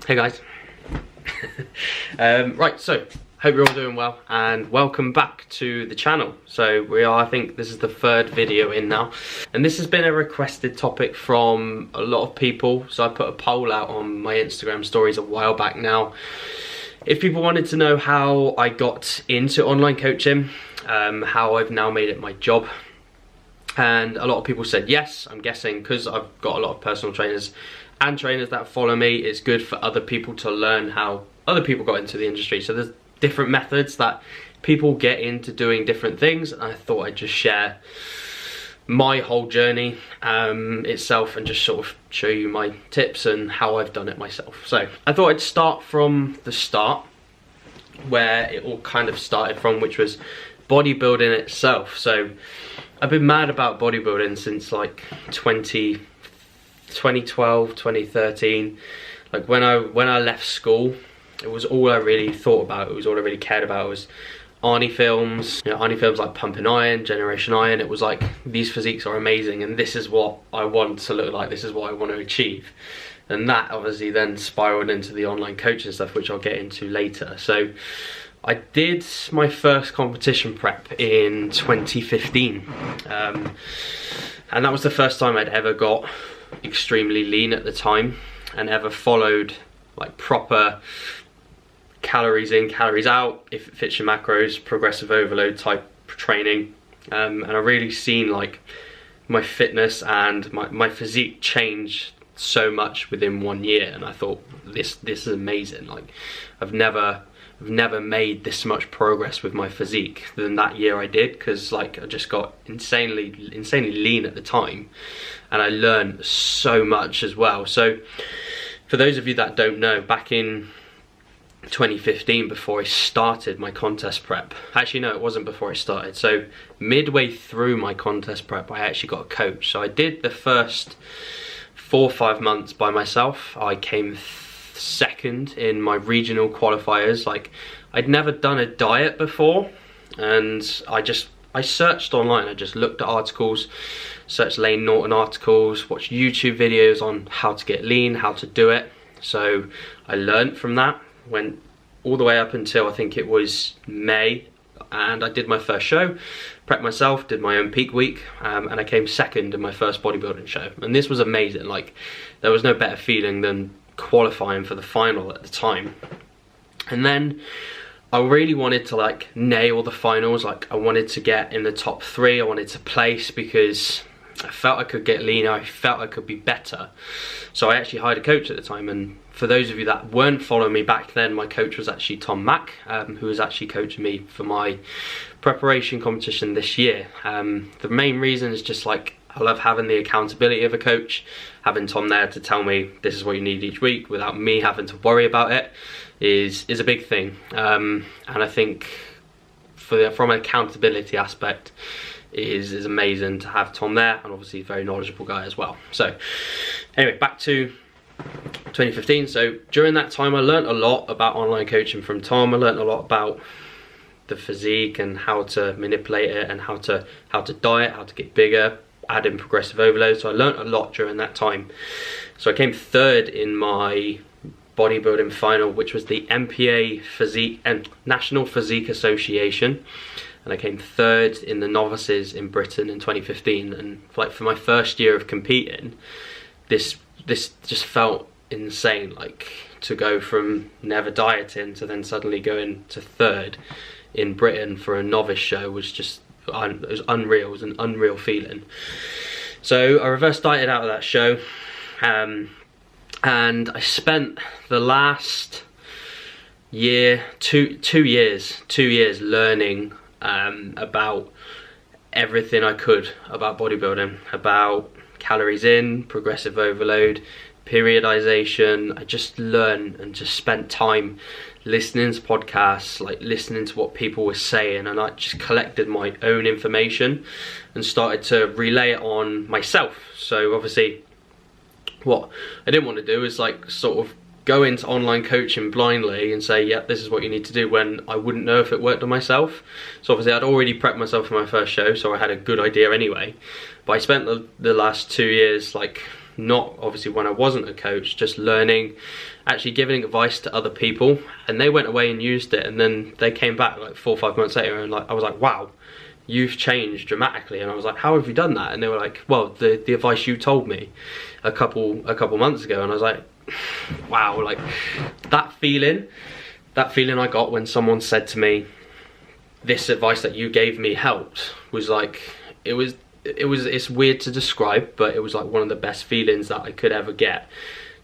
Hey guys. Right, so hope you're all doing well and welcome back to the channel. So I think this is the third video in now, and this has been a requested topic from a lot of people. So I put a poll out on my Instagram stories a while back now. If people wanted to know how I got into online coaching, how I've now made it my job. And a lot of people said yes. I'm guessing because I've got a lot of personal trainers and trainers that follow me, it's good for other people to learn how other people got into the industry. So there's different methods that people get into doing different things, and I thought I'd just share my whole journey itself and just sort of show you my tips and how I've done it myself. So I thought I'd start from the start, where it all kind of started from, which was bodybuilding itself. So I've been mad about bodybuilding since like 2012, 2013. Like when I left school, it was all I really thought about. It was all I really cared about. It was Arnie films, Arnie films like Pumping Iron, Generation Iron. It was like, these physiques are amazing and this is what I want to look like, this is what I want to achieve. And that obviously then spiraled into the online coaching stuff, which I'll get into later. So I did my first competition prep in 2015. And that was the first time I'd ever got extremely lean at the time and ever followed like proper calories in, calories out, if it fits your macros, progressive overload type training. And I really seen like my fitness and my physique change so much within 1 year, and I thought this is amazing. Like I've never made this much progress with my physique than that year I did, because like I just got insanely lean at the time, and I learned so much as well. So for those of you that don't know, back in 2015, before I started my contest prep, actually no, it wasn't before I started, so midway through my contest prep I actually got a coach. So I did the first 4 or 5 months by myself. I came second in my regional qualifiers. Like I'd never done a diet before, and I searched online. I just looked at articles, searched Lane Norton articles, watched YouTube videos on how to get lean, how to do it. So I learned from that, went all the way up until I think it was May, and I did my first show, prepped myself, did my own peak week, and I came second in my first bodybuilding show. And this was amazing. Like there was no better feeling than qualifying for the final at the time. And then I really wanted to like nail the finals. Like I wanted to get in the top 3, I wanted to place, because I felt I could get leaner, I felt I could be better. So I actually hired a coach at the time, and for those of you that weren't following me back then, my coach was actually Tom Mack, who was actually coaching me for my preparation competition this year. The main reason is just like, I love having the accountability of a coach, having Tom there to tell me this is what you need each week without me having to worry about it is a big thing. And I think from an accountability aspect is amazing to have Tom there, and obviously a very knowledgeable guy as well. So anyway, back to 2015. So during that time I learned a lot about online coaching from Tom. I learned a lot about the physique and how to manipulate it, and how to diet, how to get bigger, add in progressive overload. So I learned a lot during that time. So I came third in my bodybuilding final, which was the MPA Physique and National Physique Association, and I came third in the novices in Britain in 2015. And like for my first year of competing, this just felt insane. Like to go from never dieting to then suddenly going to third in Britain for a novice show was just, it was unreal. It was an unreal feeling. So I reverse dieted out of that show, and I spent the last year, two years learning about everything I could about bodybuilding, about calories in, progressive overload, periodization. I just learned and just spent time listening to podcasts, like listening to what people were saying, and I just collected my own information and started to relay it on myself. So obviously what I didn't want to do is like sort of go into online coaching blindly and say, yeah, this is what you need to do, when I wouldn't know if it worked on myself. So obviously I'd already prepped myself for my first show, so I had a good idea anyway. But I spent the last 2 years like not obviously when I wasn't a coach, just learning, actually giving advice to other people, and they went away and used it, and then they came back like 4 or 5 months later, and like I was like, wow, you've changed dramatically. And I was like, how have you done that? And they were like, well, the advice you told me a couple months ago. And I was like, wow, like that feeling I got when someone said to me, this advice that you gave me helped, was like, it's weird to describe, but it was like one of the best feelings that I could ever get,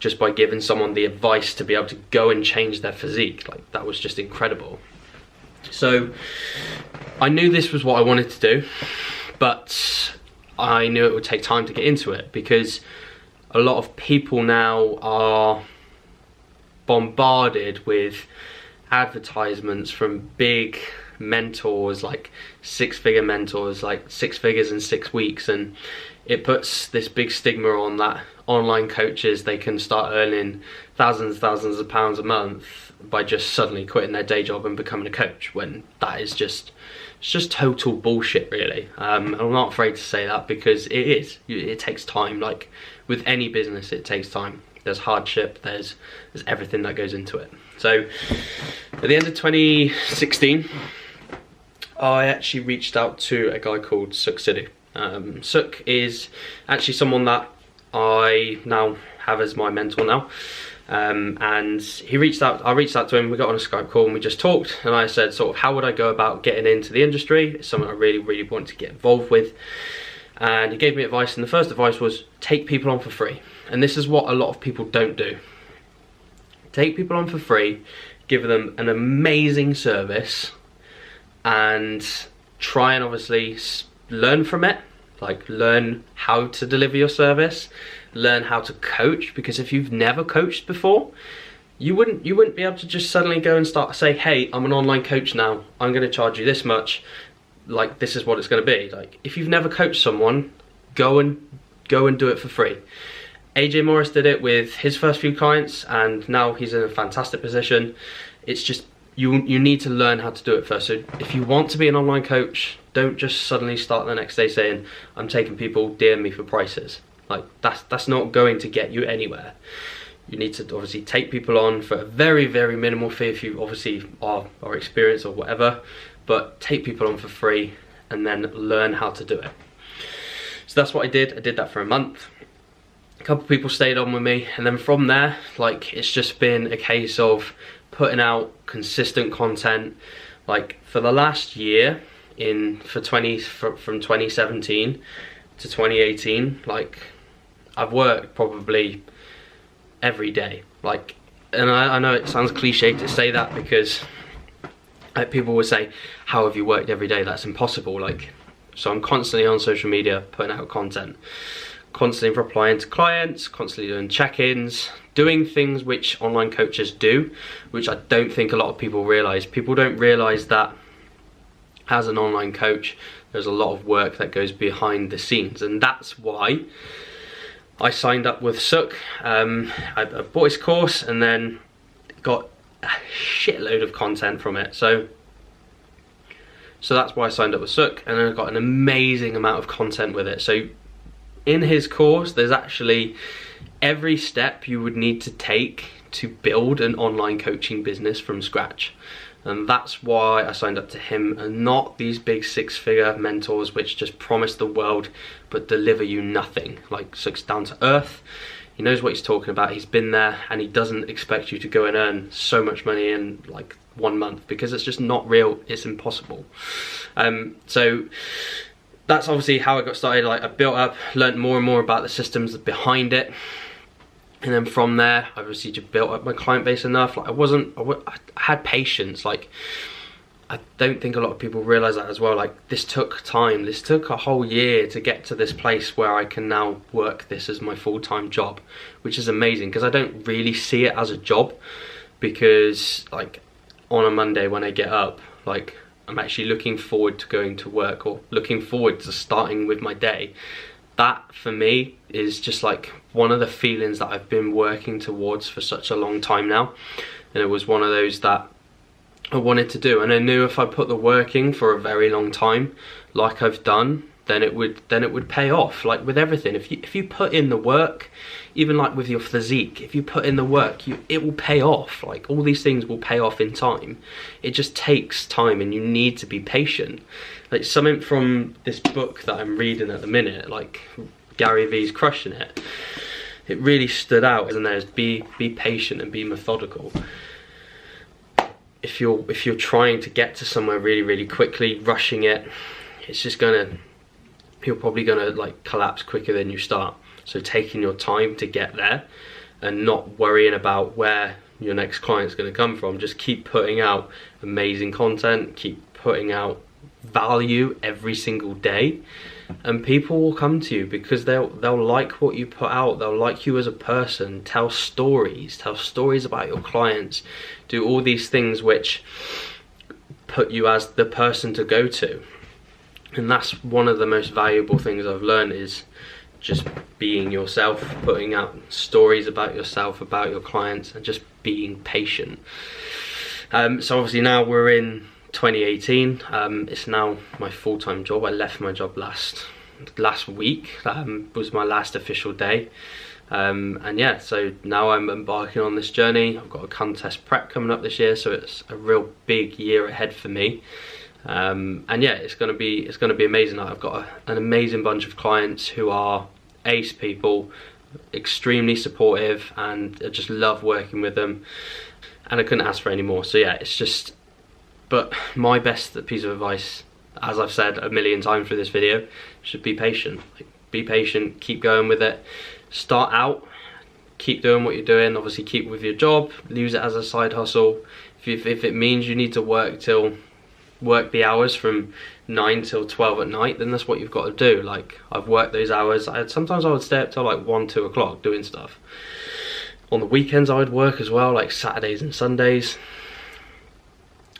just by giving someone the advice to be able to go and change their physique. Like, that was just incredible. So I knew this was what I wanted to do, but I knew it would take time to get into it, because a lot of people now are bombarded with advertisements from big mentors, like 6-figure mentors, like 6 figures in 6 weeks, and it puts this big stigma on that online coaches, they can start earning thousands of pounds a month by just suddenly quitting their day job and becoming a coach, when that is just, it's just total bullshit, really. I'm not afraid to say that, because it takes time. Like with any business, it takes time. There's hardship, there's everything that goes into it. So at the end of 2016, I actually reached out to a guy called Suk Sidhu. Suk is actually someone that I now have as my mentor now. And I reached out to him, we got on a Skype call and we just talked, and I said sort of how would I go about getting into the industry. It's something I really want to get involved with. And he gave me advice, and the first advice was take people on for free. And this is what a lot of people don't do. Take people on for free, give them an amazing service, and try and obviously learn from it. Like, learn how to deliver your service, learn how to coach, because if you've never coached before, you wouldn't be able to just suddenly go and start say, hey, I'm an online coach now, I'm going to charge you this much, like this is what it's going to be. Like, if you've never coached someone, go and do it for free. AJ Morris did it with his first few clients, and now he's in a fantastic position. It's just you need to learn how to do it first. So if you want to be an online coach, don't just suddenly start the next day saying, I'm taking people, DM me for prices. Like, that's not going to get you anywhere. You need to obviously take people on for a very minimal fee if you obviously are experienced or whatever, but take people on for free and then learn how to do it. So that's what I did. I did that for a month. A couple of people stayed on with me, and then from there, like, it's just been a case of putting out consistent content. Like, for the last year, from 2017 to 2018, like, I've worked probably every day. Like, and I know it sounds cliche to say that, because like, people will say, how have you worked every day? That's impossible. Like, so I'm constantly on social media putting out content, constantly replying to clients, constantly doing check-ins, doing things which online coaches do, which I don't think a lot of people realize. People don't realize that as an online coach, there's a lot of work that goes behind the scenes, and that's why I signed up with Suk. I bought his course and then got a shitload of content from it. So that's why I signed up with Suk, and then I got an amazing amount of content with it. So in his course, there's actually every step you would need to take to build an online coaching business from scratch. And that's why I signed up to him, and not these big 6-figure mentors which just promise the world but deliver you nothing. Like, Suk's down to earth, he knows what he's talking about, he's been there, and he doesn't expect you to go and earn so much money in like 1 month, because it's just not real, it's impossible. So that's obviously how I got started. Like, I built up, learned more and more about the systems behind it, and then from there I obviously just built up my client base enough. Like, I had patience. Like, I don't think a lot of people realize that as well. Like, this took time, this took a whole year to get to this place where I can now work this as my full-time job, which is amazing, because I don't really see it as a job, because like on a Monday when I get up, like, I'm actually looking forward to going to work, or looking forward to starting with my day. That for me is just like one of the feelings that I've been working towards for such a long time now, and it was one of those that I wanted to do, and I knew if I put the work in for a very long time, like I've done, then it would pay off. Like with everything, if you put in the work, even like with your physique, if you put in the work, it will pay off. Like all these things will pay off in time. It just takes time, and you need to be patient. Like something from this book that I'm reading at the minute, like Gary V's Crushing It, it really stood out, and there's be patient and be methodical. If you're trying to get to somewhere really quickly, rushing it, it's just you're probably gonna like collapse quicker than you start. So taking your time to get there and not worrying about where your next client's gonna come from. Just keep putting out amazing content, keep putting out value every single day, and people will come to you because they'll like what you put out. They'll like you as a person. Tell stories about your clients, do all these things which put you as the person to go to. And that's one of the most valuable things I've learned, is just being yourself, putting out stories about yourself, about your clients, and just being patient. So obviously now we're in 2018. It's now my full-time job. I left my job last week. Was my last official day. And yeah, so now I'm embarking on this journey. I've got a contest prep coming up this year, so it's a real big year ahead for me. And yeah, it's gonna be amazing. I've got an amazing bunch of clients who are ace people, extremely supportive, and I just love working with them, and I couldn't ask for any more. So yeah, it's just, but my best piece of advice, as I've said a million times through this video, should be patient. Like, be patient, keep going with it. Start out, keep doing what you're doing. Obviously keep with your job, use it as a side hustle. If it means you need to work the hours from 9 till 12 at night, then that's what you've got to do. Like, I've worked those hours. Sometimes I would stay up till like 1, 2 o'clock doing stuff. On the weekends I would work as well, like Saturdays and Sundays.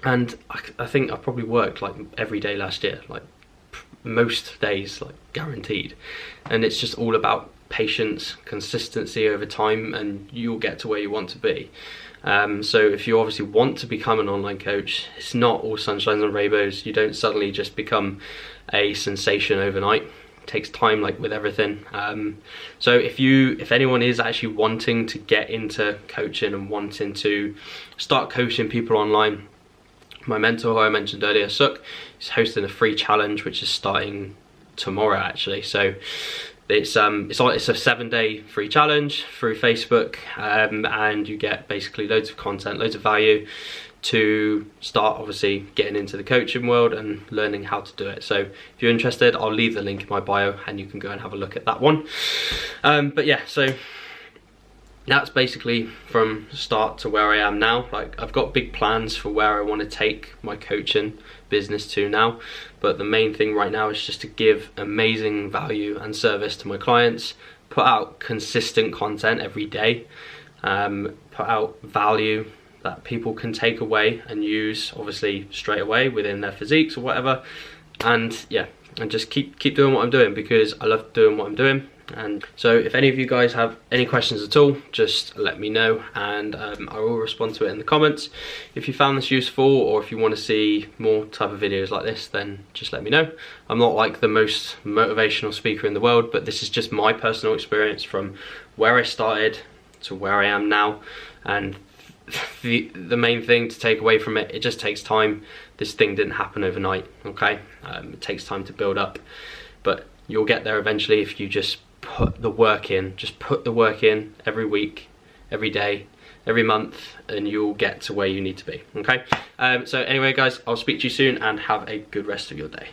And I think I probably worked like every day last year, like most days, like guaranteed. And it's just all about patience, consistency over time, and you'll get to where you want to be. So if you obviously want to become an online coach, it's not all sunshines and rainbows. You don't suddenly just become a sensation overnight. It takes time, like with everything. So if anyone is actually wanting to get into coaching and wanting to start coaching people online, my mentor, who I mentioned earlier, Suk, is hosting a free challenge which is starting tomorrow actually. So it's a 7-day free challenge through Facebook, and you get basically loads of content, loads of value to start obviously getting into the coaching world and learning how to do it. So if you're interested, I'll leave the link in my bio and you can go and have a look at that one. But yeah, so that's basically from start to where I am now. Like, I've got big plans for where I want to take my coaching business to now, but the main thing right now is just to give amazing value and service to my clients, put out consistent content every day, put out value that people can take away and use obviously straight away within their physiques or whatever. And yeah, and just keep doing what I'm doing, because I love doing what I'm doing. And so if any of you guys have any questions at all, just let me know, and I will respond to it in the comments. If you found this useful, or if you want to see more type of videos like this, then just let me know. I'm not like the most motivational speaker in the world, but this is just my personal experience from where I started to where I am now. And the main thing to take away from it, it just takes time. This thing didn't happen overnight, okay? It takes time to build up, but you'll get there eventually if you just put the work in. Just put the work in every week, every day, every month, and you'll get to where you need to be, okay? So anyway guys, I'll speak to you soon, and have a good rest of your day.